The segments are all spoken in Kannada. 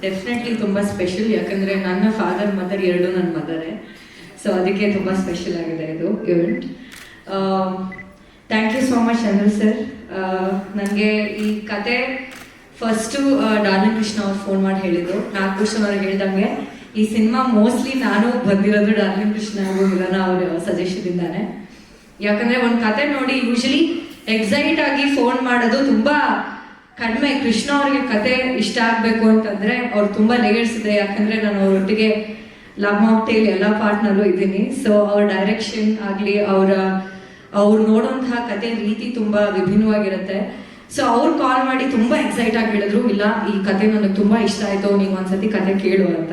ಡೆಫಿನೆಟ್ಲಿ ತುಂಬ ಸ್ಪೆಷಲ್, ಯಾಕಂದರೆ ನನ್ನ ಫಾದರ್ ಮದರ್ ಎರಡು ನನ್ನ ಮದರೇ. ಸೊ ಅದಕ್ಕೆ ತುಂಬ ಸ್ಪೆಷಲ್ ಆಗಿದೆ ಇದು event. Thank you so much Chandru sir. ನನಗೆ ಈ ಕತೆ ಫಸ್ಟು ಡಾರ್ಲಿಂಗ್ ಕೃಷ್ಣ ಅವ್ರು ಫೋನ್ ಮಾಡಿ ಹೇಳಿದರು. ನಾಗಭೂಷಣ್ ಅವ್ರಿಗೆ ಹೇಳ್ದಂಗೆ ಈ ಸಿನಿಮಾ ಮೋಸ್ಟ್ಲಿ ನಾನು ಬಂದಿರೋದು ಡಾರ್ಲಿಂಗ್ ಕೃಷ್ಣ ಹಾಗೂ ಮಿಲನ ಅವ್ರ ಸಜೆಷನಿಂದಾನೆ. ಯಾಕಂದರೆ ಒಂದು ಕತೆ ನೋಡಿ ಯೂಶಲಿ ಎಕ್ಸೈಟ್ ಆಗಿ ಫೋನ್ ಮಾಡೋದು ತುಂಬ ಕಡಿಮೆ. ಕೃಷ್ಣ ಅವ್ರಿಗೆ ಕತೆ ಇಷ್ಟ ಆಗಬೇಕು ಅಂತಂದರೆ ಅವ್ರು ತುಂಬ ಲೇಯರ್ಸ್ ಇದೆ. ಯಾಕಂದರೆ ನಾನು ಅವರೊಟ್ಟಿಗೆ ಲವ್ ಮಾಕ್ಟೇಲ್ ಎಲ್ಲ ಪಾರ್ಟ್ನಲ್ಲೂ ಇದ್ದೀನಿ. ಸೊ ಅವ್ರ ಡೈರೆಕ್ಷನ್ ಆಗಲಿ, ಅವ್ರು ನೋಡುವಂತಹ ಕತೆ ರೀತಿ ತುಂಬ ವಿಭಿನ್ನವಾಗಿರುತ್ತೆ. ಸೊ ಅವ್ರು ಕಾಲ್ ಮಾಡಿ ತುಂಬ ಎಕ್ಸೈಟ್ ಆಗಿ ಹೇಳಿದ್ರು, ಇಲ್ಲ ಈ ಕತೆ ನನಗೆ ತುಂಬ ಇಷ್ಟ ಆಯಿತು, ನೀವು ಒಂದ್ಸತಿ ಕತೆ ಕೇಳು ಅಂತ.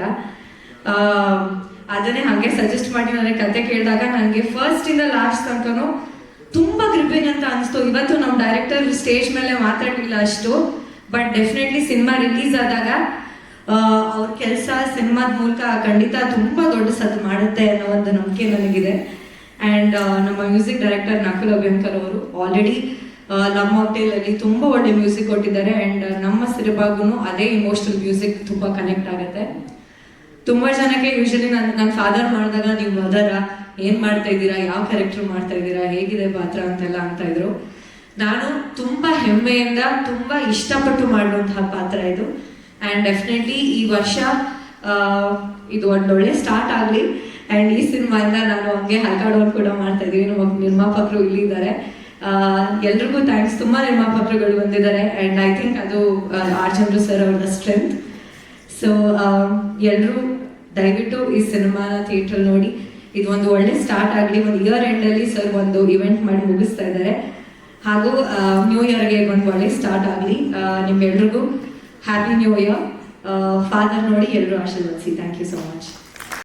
ಅದನ್ನೇ ಹಾಗೆ ಸಜೆಸ್ಟ್ ಮಾಡಿ ನನಗೆ ಕತೆ ಕೇಳಿದಾಗ ನನಗೆ ಫಸ್ಟಿಂದ ಲಾಸ್ಟ್ ತನಕನೂ ತುಂಬ ಗ್ರಿಪ್ಪಿಂಗ್ ಅಂತ ಅನಿಸ್ತು. ಇವತ್ತು ನಮ್ಮ ಡೈರೆಕ್ಟರ್ ಸ್ಟೇಜ್ ಮೇಲೆ ಮಾತಾಡಲಿಲ್ಲ ಅಷ್ಟು, ಬಟ್ ಡೆಫಿನೆಟ್ಲಿ ಸಿನಿಮಾ ರಿಲೀಸ್ ಆದಾಗ ಅವ್ರ ಕೆಲಸ ಸಿನಿಮಾದ ಮೂಲಕ ಖಂಡಿತ ತುಂಬ ದೊಡ್ಡ ಸದ್ದು ಮಾಡುತ್ತೆ ಅನ್ನೋ ಒಂದು ನಂಬಿಕೆ ನನಗಿದೆ. ಆ್ಯಂಡ್ ನಮ್ಮ ಮ್ಯೂಸಿಕ್ ಡೈರೆಕ್ಟರ್ ನಕುಲ್ ಅಭ್ಯಂಕರ್ ಅವರು ಆಲ್ರೆಡಿ ಲವ್ ಮಾಕ್ಟೇಲಲ್ಲಿ ತುಂಬ ಒಳ್ಳೆ ಮ್ಯೂಸಿಕ್ ಕೊಟ್ಟಿದ್ದಾರೆ. ಆ್ಯಂಡ್ ನಮ್ಮ ಸಿನಿಮಾಗೂ ಅದೇ ಇಮೋಷನಲ್ ಮ್ಯೂಸಿಕ್ ತುಂಬ ಕನೆಕ್ಟ್ ಆಗುತ್ತೆ. ತುಂಬ ಜನಕ್ಕೆ ಯೂಶಲಿ ನನ್ನ ಫಾದರ್ ಮಾಡಿದಾಗ ನೀವು ಮದರ ಏನು ಮಾಡ್ತಾ ಇದ್ದೀರಾ, ಯಾವ ಕ್ಯಾರೆಕ್ಟರ್ ಮಾಡ್ತಾ ಇದ್ದೀರಾ, ಹೇಗಿದೆ ಪಾತ್ರ ಅಂತೆಲ್ಲ ಅಂತ ಇದ್ರು. ನಾನು ತುಂಬ ಹೆಮ್ಮೆಯಿಂದ ತುಂಬ ಇಷ್ಟಪಟ್ಟು ಮಾಡುವಂತಹ ಪಾತ್ರ ಇದು. ಆ್ಯಂಡ್ ಡೆಫಿನೆಟ್ಲಿ ಈ ವರ್ಷ ಇದು ಒಂದೊಳ್ಳೆ ಸ್ಟಾರ್ಟ್ ಆಗಲಿ. ಆ್ಯಂಡ್ ಈ ಸಿನಿಮಾಯಿಂದ ನಾನು ಹಂಗೆ ಹಲ್ಕಾಡೋನ್ ಕೂಡ ಮಾಡ್ತಾ ಇದ್ದೀವಿ. ನಮ್ಮ ನಿರ್ಮಾಪಕರು ಇಲ್ಲಿದ್ದಾರೆ. ಎಲ್ರಿಗೂ ಥ್ಯಾಂಕ್ಸ್. ತುಂಬ ನಿರ್ಮಾಪಕರುಗಳು ಬಂದಿದ್ದಾರೆ. ಆ್ಯಂಡ್ ಐ ಥಿಂಕ್ ಅದು ಆರ್ ಚಂದ್ರು ಸರ್ ಅವ್ರ ಸ್ಟ್ರೆಂತ್. ಸೊ ಎಲ್ಲರೂ ದಯವಿಟ್ಟು ಈ ಸಿನಿಮಾನ ಥಿಯೇಟ್ರಲ್ಲಿ ನೋಡಿ. ಇದು ಒಂದು ಒಳ್ಳೆ ಸ್ಟಾರ್ಟ್ ಆಗಲಿ. ಒಂದು ಇಯರ್ ಎಂಡಲ್ಲಿ ಸರ್ ಒಂದು ಇವೆಂಟ್ ಮಾಡಿ ಮುಗಿಸ್ತಾ ಇದ್ದಾರೆ. ಹಾಗೂ ನ್ಯೂ ಇಯರ್ಗೆ ಒಂದು ಒಳ್ಳೆ ಸ್ಟಾರ್ಟ್ ಆಗಲಿ. ನಿಮ್ಗೆಲ್ರಿಗೂ ಹ್ಯಾಪಿ ನ್ಯೂ ಇಯರ್. ಫಾದರ್ ನೋಡಿ ಎಲ್ಲರೂ ಆಶೀರ್ವದಿಸಿ. Thank you so much.